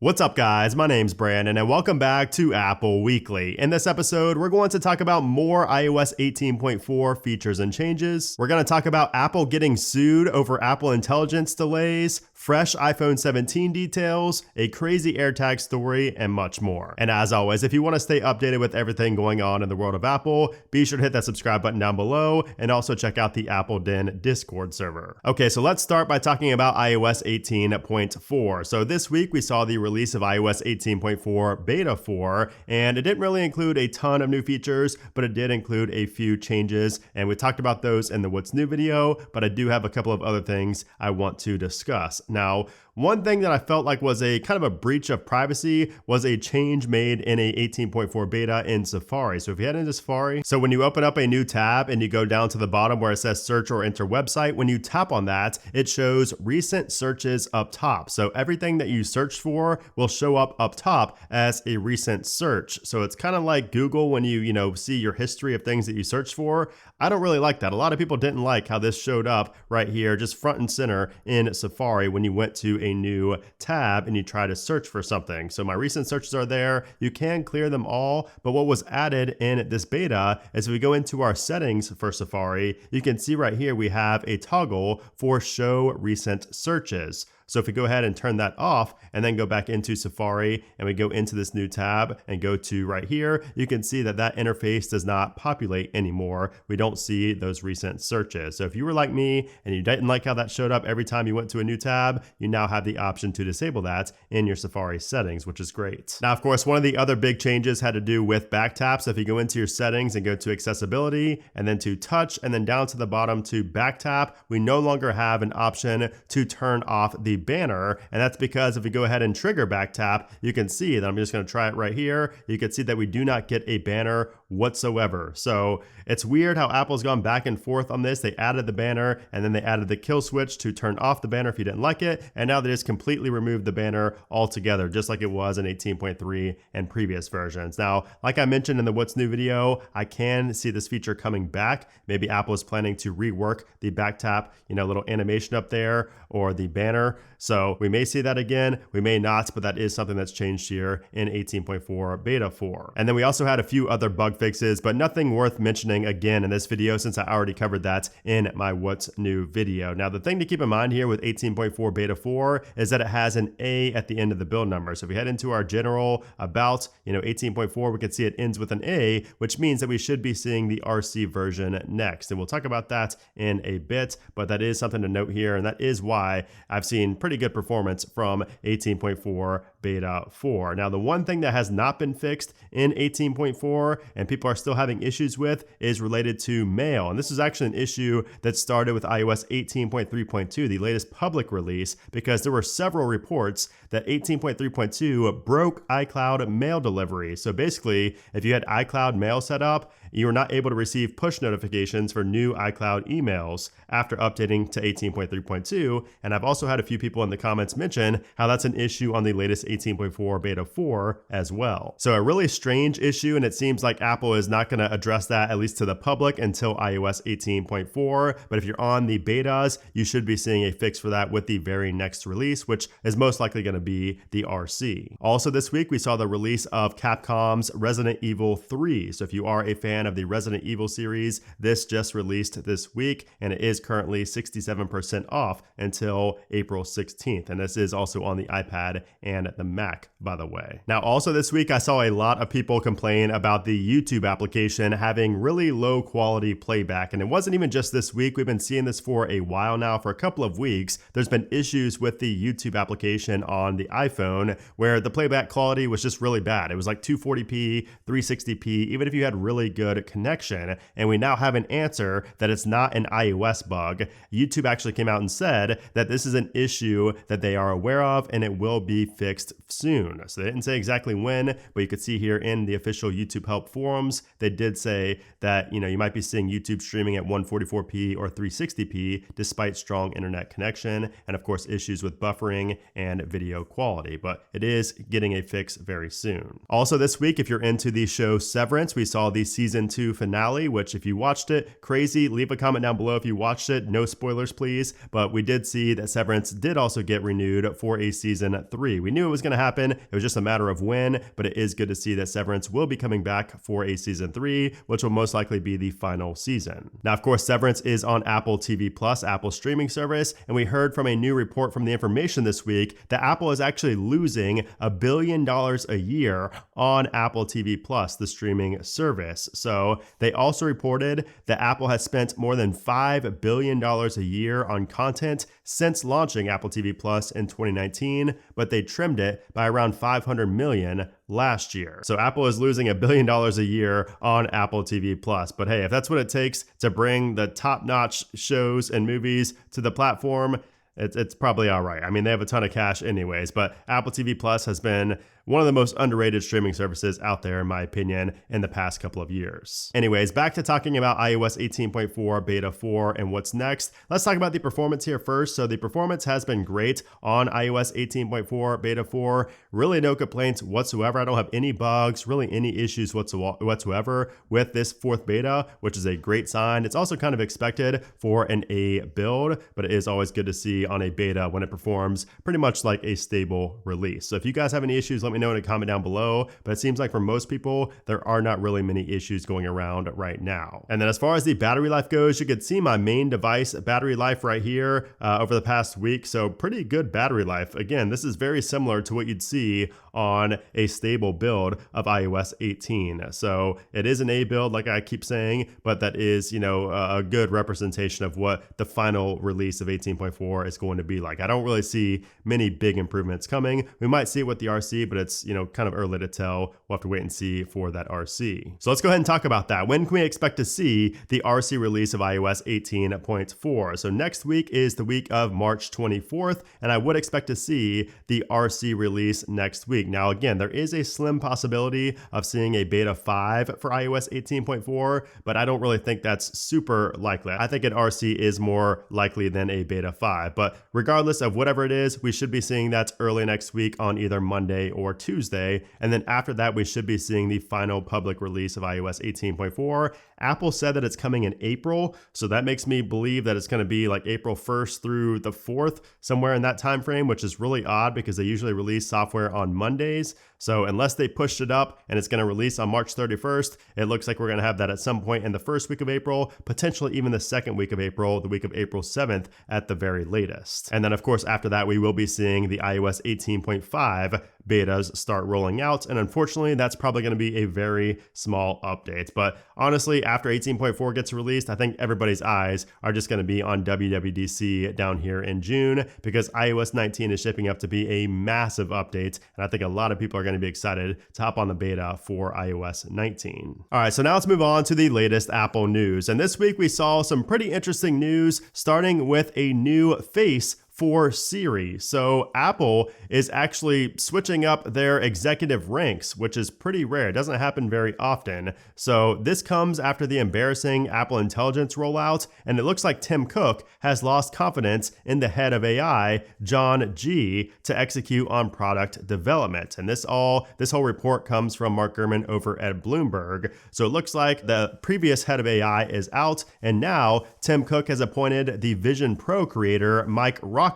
What's up, guys? My name's Brandon, and welcome back to Apple Weekly. In this episode, we're going to talk about more iOS 18.4 features and changes. We're going to talk about Apple getting sued over Apple Intelligence delays, fresh iPhone 17 details, a crazy AirTag story, and much more. And as always, if you want to stay updated with everything going on in the world of Apple, be sure to hit that subscribe button down below and also check out the Apple Den Discord server. Okay, so let's start by talking about iOS 18.4. So this week we saw the release of iOS 18.4 Beta 4, and it didn't really include a ton of new features, but it did include a few changes, and we talked about those in the What's New video, but I do have a couple of other things I want to discuss. Now, one thing that I felt like was a kind of a breach of privacy was a change made in a 18.4 beta in Safari. So if you head into Safari, so when you open up a new tab and you go down to the bottom where it says search or enter website, when you tap on that, it shows recent searches up top. So everything that you searched for will show up top as a recent search. So it's kind of like Google when you see your history of things that you searched for. I don't really like that. A lot of people didn't like how this showed up right here, just front and center in Safari when you went to a new tab and you try to search for something. So my recent searches are there. You can clear them all, but what was added in this beta is if we go into our settings for Safari, you can see right here we have a toggle for show recent searches. So if we go ahead and turn that off and then go back into Safari and we go into this new tab and go to right here, you can see that that interface does not populate anymore. We don't see those recent searches. So if you were like me and you didn't like how that showed up every time you went to a new tab, you now have the option to disable that in your Safari settings, which is great. Now, of course, one of the other big changes had to do with back taps. So if you go into your settings and go to accessibility and then to touch and then down to the bottom to back tap, we no longer have an option to turn off the banner, and that's because if we go ahead and trigger back tap, you can see that I'm just going to try it right here. You can see that we do not get a banner whatsoever. So it's weird how Apple's gone back and forth on this. They added the banner and then they added the kill switch to turn off the banner if you didn't like it, and now they just completely removed the banner altogether, just like it was in 18.3 and previous versions. Now, like I mentioned in the What's New video, I can see this feature coming back. Maybe Apple is planning to rework the back tap, little animation up there or the banner. So we may see that again, we may not, but that is something that's changed here in 18.4 Beta 4. And then we also had a few other bug fixes, but nothing worth mentioning again in this video since I already covered that in my What's New video. Now, the thing to keep in mind here with 18.4 Beta 4 is that it has an A at the end of the build number. So if we head into our general about, 18.4, we can see it ends with an A, which means that we should be seeing the RC version next. And we'll talk about that in a bit, but that is something to note here, and that is why I've seen pretty good performance from 18.4 Beta 4. Now, the one thing that has not been fixed in 18.4 and people are still having issues with is related to mail. And this is actually an issue that started with iOS 18.3.2, the latest public release, because there were several reports that 18.3.2 broke iCloud mail delivery. So basically, if you had iCloud mail set up, you were not able to receive push notifications for new iCloud emails after updating to 18.3.2. And I've also had a few people in the comments mention how that's an issue on the latest 18.4 Beta 4 as well. So a really strange issue, and it seems like Apple is not going to address that, at least to the public, until iOS 18.4. But if you're on the betas, you should be seeing a fix for that with the very next release, which is most likely going to be the RC. Also this week, we saw the release of Capcom's Resident Evil 3. So if you are a fan of the Resident Evil series, this just released this week, and it is currently 67% off until April 16th. And this is also on the iPad and the Mac, by the way. Now, also this week, I saw a lot of people complain about the YouTube application having really low quality playback. And it wasn't even just this week. We've been seeing this for a while now, for a couple of weeks. There's been issues with the YouTube application on the iPhone where the playback quality was just really bad. It was like 240p, 360p, even if you had really good connection. And we now have an answer that it's not an iOS bug. YouTube actually came out and said that this is an issue that they are aware of and it will be fixed soon. So they didn't say exactly when, but you could see here in the official YouTube help forums, they did say that, you might be seeing YouTube streaming at 144p or 360p despite strong internet connection and of course issues with buffering and video quality, but it is getting a fix very soon. Also this week, if you're into the show Severance, we saw the season 2 finale, which if you watched it, crazy. Leave a comment down below if you watched it. No spoilers, please. But we did see that Severance did also get renewed for a season 3. We knew it was was going to happen. It was just a matter of when, but it is good to see that Severance will be coming back for a season 3, which will most likely be the final season. Now, of course, Severance is on Apple TV Plus, Apple's streaming service, and we heard from a new report from The Information this week that Apple is actually losing $1 billion a year on Apple TV Plus, the streaming service. So they also reported that Apple has spent more than $5 billion a year on content since launching Apple TV Plus in 2019, but they trimmed it by around $500 million last year. So Apple is losing $1 billion a year on Apple TV Plus. But hey, if that's what it takes to bring the top-notch shows and movies to the platform, it's probably all right. I mean, they have a ton of cash anyways, but Apple TV Plus has been one of the most underrated streaming services out there, in my opinion, in the past couple of years. Anyways, back to talking about iOS 18.4 Beta 4 and what's next. Let's talk about the performance here first. So the performance has been great on iOS 18.4 Beta 4. Really no complaints whatsoever. I don't have any bugs, really any issues whatsoever with this 4th beta, which is a great sign. It's also kind of expected for an A build, but it is always good to see on a beta when it performs pretty much like a stable release. So if you guys have any issues, let me know in a comment down below, but it seems like for most people, there are not really many issues going around right now. And then as far as the battery life goes, you could see my main device battery life right here over the past week. So pretty good battery life. Again, this is very similar to what you'd see on a stable build of iOS 18. So it is an A build, like I keep saying, but that is, a good representation of what the final release of 18.4 is going to be like. I don't really see many big improvements coming. We might see it with the RC, but it's kind of early to tell. We'll have to wait and see for that RC. So let's go ahead and talk about that. When can we expect to see the RC release of iOS 18.4? So next week is the week of March 24th, and I would expect to see the RC release next week. Now, again, there is a slim possibility of seeing a beta 5 for iOS 18.4, but I don't really think that's super likely. I think an RC is more likely than a beta 5, but regardless of whatever it is, we should be seeing that early next week on either Monday or Tuesday, and then after that we should be seeing the final public release of iOS 18.4. Apple said that it's coming in April, so that makes me believe that it's going to be like April 1st through the 4th, somewhere in that time frame, which is really odd because they usually release software on Mondays. So unless they pushed it up and it's going to release on March 31st, it looks like we're going to have that at some point in the first week of April, potentially even the second week of April, the week of April 7th at the very latest. And then of course after that we will be seeing the iOS 18.5 betas start rolling out, and unfortunately that's probably going to be a very small update. But honestly, after 18.4 gets released, I think everybody's eyes are just going to be on WWDC down here in June, because iOS 19 is shaping up to be a massive update, and I think a lot of people are going to be excited to hop on the beta for iOS 19. All right, so now let's move on to the latest Apple news. And this week we saw some pretty interesting news, starting with a new face for Siri. So Apple is actually switching up their executive ranks, which is pretty rare. It doesn't happen very often. So this comes after the embarrassing Apple Intelligence rollout, and it looks like Tim Cook has lost confidence in the head of AI, John G, to execute on product development. And this whole report comes from Mark Gurman over at Bloomberg. So it looks like the previous head of AI is out, and now Tim Cook has appointed the Vision Pro creator, Mike Rockwell,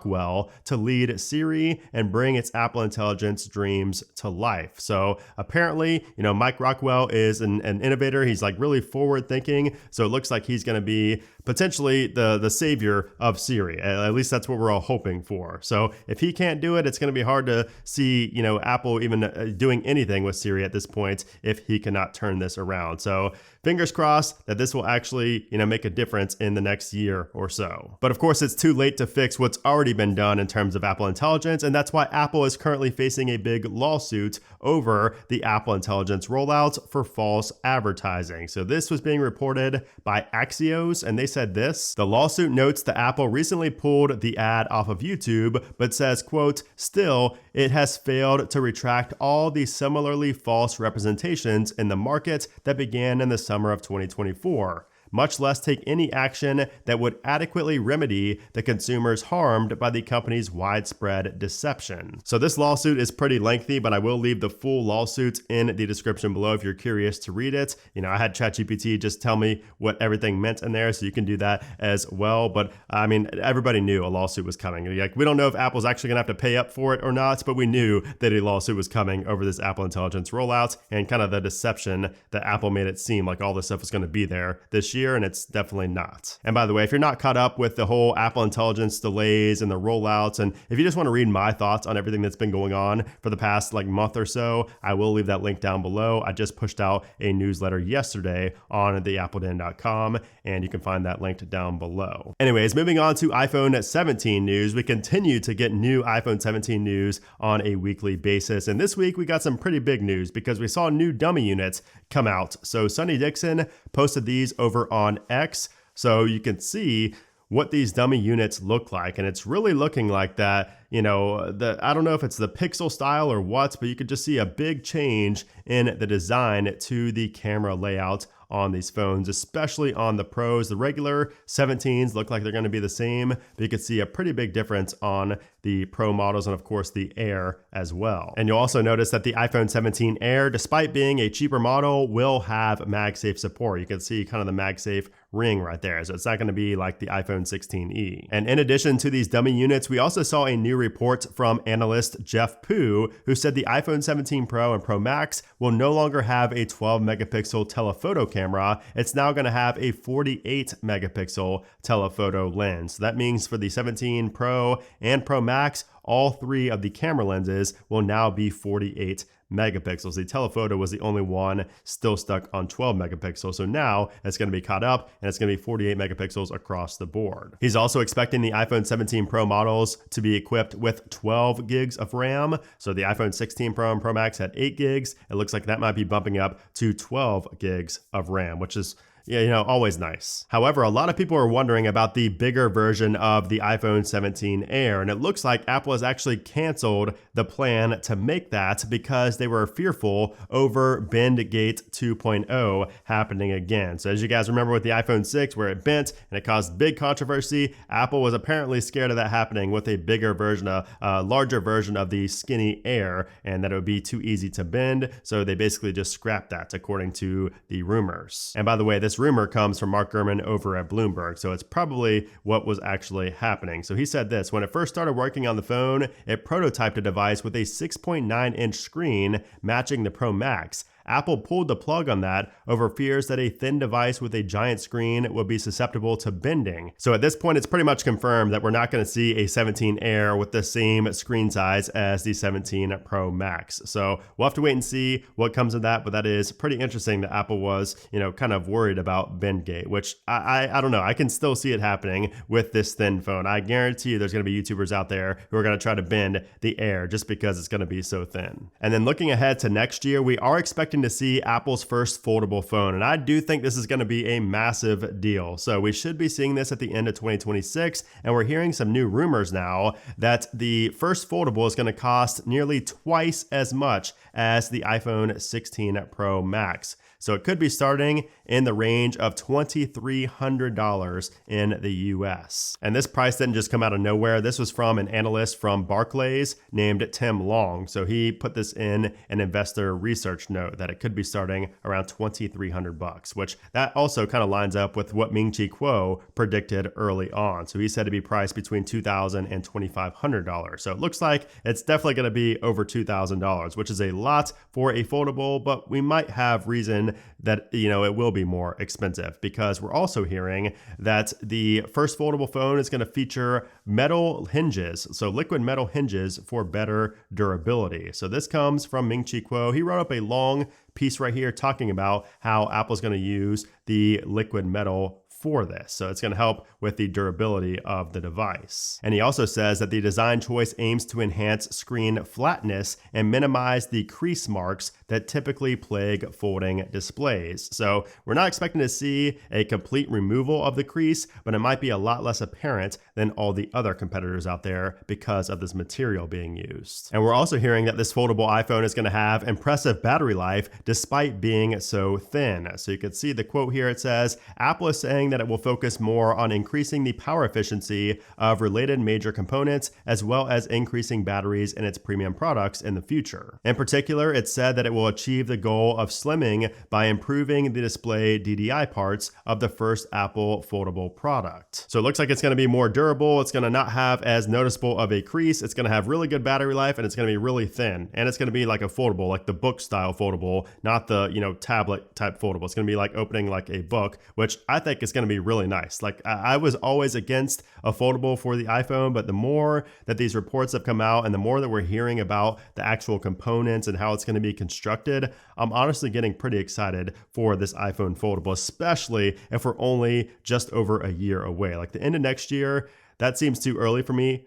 to lead Siri and bring its Apple Intelligence dreams to life. So apparently, Mike Rockwell is an innovator. He's like really forward thinking. So it looks like he's going to be potentially the savior of Siri. At least that's what we're all hoping for. So if he can't do it, it's going to be hard to see, Apple even doing anything with Siri at this point if he cannot turn this around. So fingers crossed that this will actually, make a difference in the next year or so. But of course, it's too late to fix what's already been done in terms of Apple Intelligence, and that's why Apple is currently facing a big lawsuit over the Apple Intelligence rollout for false advertising. So this was being reported by Axios, and they said this: the lawsuit notes that Apple recently pulled the ad off of YouTube, but says, quote, still, it has failed to retract all the similarly false representations in the market that began in the summer of 2024. much less take any action that would adequately remedy the consumers harmed by the company's widespread deception. So this lawsuit is pretty lengthy, but I will leave the full lawsuit in the description below if you're curious to read it. I had ChatGPT just tell me what everything meant in there, so you can do that as well. But I mean, everybody knew a lawsuit was coming. Like, we don't know if Apple's actually gonna have to pay up for it or not, but we knew that a lawsuit was coming over this Apple Intelligence rollout and kind of the deception that Apple made it seem like all this stuff was gonna be there this year, and it's definitely not. And by the way, if you're not caught up with the whole Apple Intelligence delays and the rollouts, and if you just want to read my thoughts on everything that's been going on for the past month or so, I will leave that link down below. I just pushed out a newsletter yesterday on theappleden.com, and you can find that linked down below. Anyways, moving on to iPhone 17 news. We continue to get new iPhone 17 news on a weekly basis, and this week we got some pretty big news because we saw new dummy units come out. So Sonny Dixon posted these over on X, so you can see what these dummy units look like, and it's really looking like that. I don't know if it's the Pixel style or what, but you could just see a big change in the design to the camera layout on these phones, especially on the Pros. The regular 17s look like they're going to be the same, but you can see a pretty big difference on the Pro models and of course the Air as well. And you'll also notice that the iPhone 17 Air, despite being a cheaper model, will have MagSafe support. You can see kind of the MagSafe ring right there. So it's not going to be like the iPhone 16e. And in addition to these dummy units, we also saw a new report from analyst Jeff Poo, who said the iPhone 17 Pro and Pro Max will no longer have a 12 megapixel telephoto camera. It's now going to have a 48 megapixel telephoto lens. So that means for the 17 Pro and Pro Max, all three of the camera lenses will now be 48 megapixels. The telephoto was the only one still stuck on 12 megapixels. So now it's going to be caught up and it's going to be 48 megapixels across the board. He's also expecting the iPhone 17 Pro models to be equipped with 12 gigs of RAM. So the iPhone 16 Pro and Pro Max had 8 gigs. It looks like that might be bumping up to 12 gigs of RAM, which is always nice. However, a lot of people are wondering about the bigger version of the iPhone 17 Air, and it looks like Apple has actually canceled the plan to make that because they were fearful over Bendgate 2.0 happening again. So as you guys remember with the iPhone 6 where it bent and it caused big controversy, Apple was apparently scared of that happening with a bigger version, a larger version of the skinny Air, and that it would be too easy to bend. So they basically just scrapped that according to the rumors. And by the way, this rumor comes from Mark Gurman over at Bloomberg, so it's probably what was actually happening. So he said this: when it first started working on the phone, it prototyped a device with a 6.9-inch screen matching the Pro Max. Apple pulled the plug on that over fears that a thin device with a giant screen would be susceptible to bending. So at this point, it's pretty much confirmed that we're not going to see a 17 Air with the same screen size as the 17 Pro Max. So we'll have to wait and see what comes of that, but that is pretty interesting that Apple was, kind of worried about Bendgate, which I don't know. I can still see it happening with this thin phone. I guarantee you there's going to be YouTubers out there who are going to try to bend the Air just because it's going to be so thin. And then looking ahead to next year, we are expecting to see Apple's first foldable phone, and I do think this is going to be a massive deal. So we should be seeing this at the end of 2026, and we're hearing some new rumors now that the first foldable is going to cost nearly twice as much as the iPhone 16 Pro Max. So it could be starting in the range of $2,300 in the US. And this price didn't just come out of nowhere. This was from an analyst from Barclays named Tim Long. So he put this in an investor research note that it could be starting around $2,300, which that also kind of lines up with what Ming-Chi Kuo predicted early on. So he said to be priced between $2,000 and $2,500. So it looks like it's definitely going to be over $2,000, which is a lot for a foldable, but we might have reason that it will be more expensive because we're also hearing that the first foldable phone is going to feature metal hinges, so liquid metal hinges for better durability. So this comes from Ming-Chi Kuo. He wrote up a long piece right here talking about how Apple's going to use the liquid metal for this. So it's going to help with the durability of the device. And he also says that the design choice aims to enhance screen flatness and minimize the crease marks that typically plague folding displays. So we're not expecting to see a complete removal of the crease, but it might be a lot less apparent than all the other competitors out there because of this material being used. And we're also hearing that this foldable iPhone is going to have impressive battery life despite being so thin. So you can see the quote here. It says, Apple is saying that it will focus more on increasing the power efficiency of related major components as well as increasing batteries in its premium products in the future. In particular, it said that it will achieve the goal of slimming by improving the display DDI parts of the first Apple foldable product. So it looks like it's going to be more durable. It's going to not have as noticeable of a crease. It's going to have really good battery life, and it's going to be really thin. And it's going to be like a foldable, like the book style foldable, not the, tablet type foldable. It's going to be like opening like a book, which I think is going to be really nice. Like I was always against a foldable for the iPhone, but the more that these reports have come out and the more that we're hearing about the actual components and how it's going to be constructed, I'm honestly getting pretty excited for this iPhone foldable, especially if we're only just over a year away. Like the end of next year, that seems too early for me.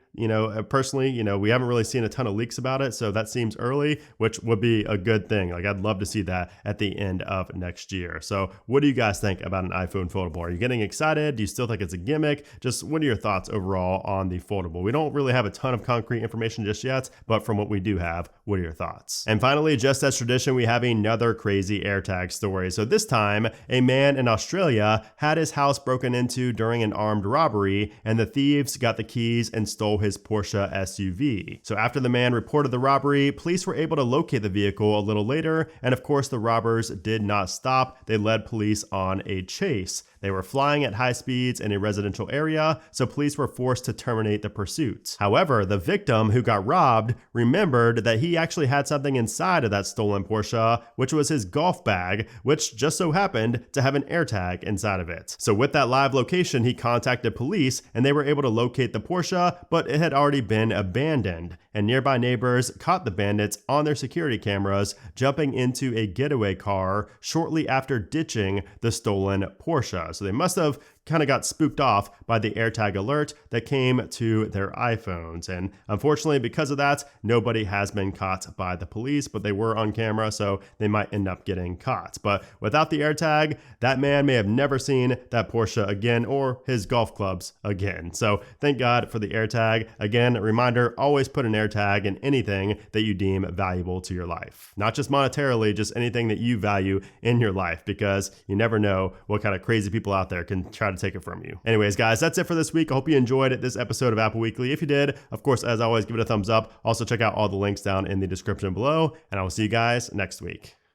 Personally, we haven't really seen a ton of leaks about it. So that seems early, which would be a good thing. Like I'd love to see that at the end of next year. So what do you guys think about an iPhone foldable? Are you getting excited? Do you still think it's a gimmick? Just what are your thoughts overall on the foldable? We don't really have a ton of concrete information just yet, but from what we do have, what are your thoughts? And finally, just as tradition, we have another crazy AirTag story. So this time, a man in Australia had his house broken into during an armed robbery, and the thieves got the keys and stole his Porsche SUV. So after the man reported the robbery, police were able to locate the vehicle a little later, and of course the robbers did not stop. They led police on a chase. They were flying at high speeds in a residential area, so police were forced to terminate the pursuit. However, the victim who got robbed remembered that he actually had something inside of that stolen Porsche, which was his golf bag, which just so happened to have an AirTag inside of it. So with that live location, he contacted police and they were able to locate the Porsche, but it had already been abandoned. And nearby neighbors caught the bandits on their security cameras jumping into a getaway car shortly after ditching the stolen Porsche. So they must have kind of got spooked off by the AirTag alert that came to their iPhones. And unfortunately, because of that, nobody has been caught by the police, but they were on camera, so they might end up getting caught. But without the AirTag, that man may have never seen that Porsche again or his golf clubs again. So thank God for the AirTag. Again, a reminder, always put an AirTag in anything that you deem valuable to your life. Not just monetarily, just anything that you value in your life, because you never know what kind of crazy people out there can try to take it from you. Anyways, guys, that's it for this week. I hope you enjoyed this episode of Apple Weekly. If you did, of course, as always, give it a thumbs up. Also, check out all the links down in the description below, and I will see you guys next week.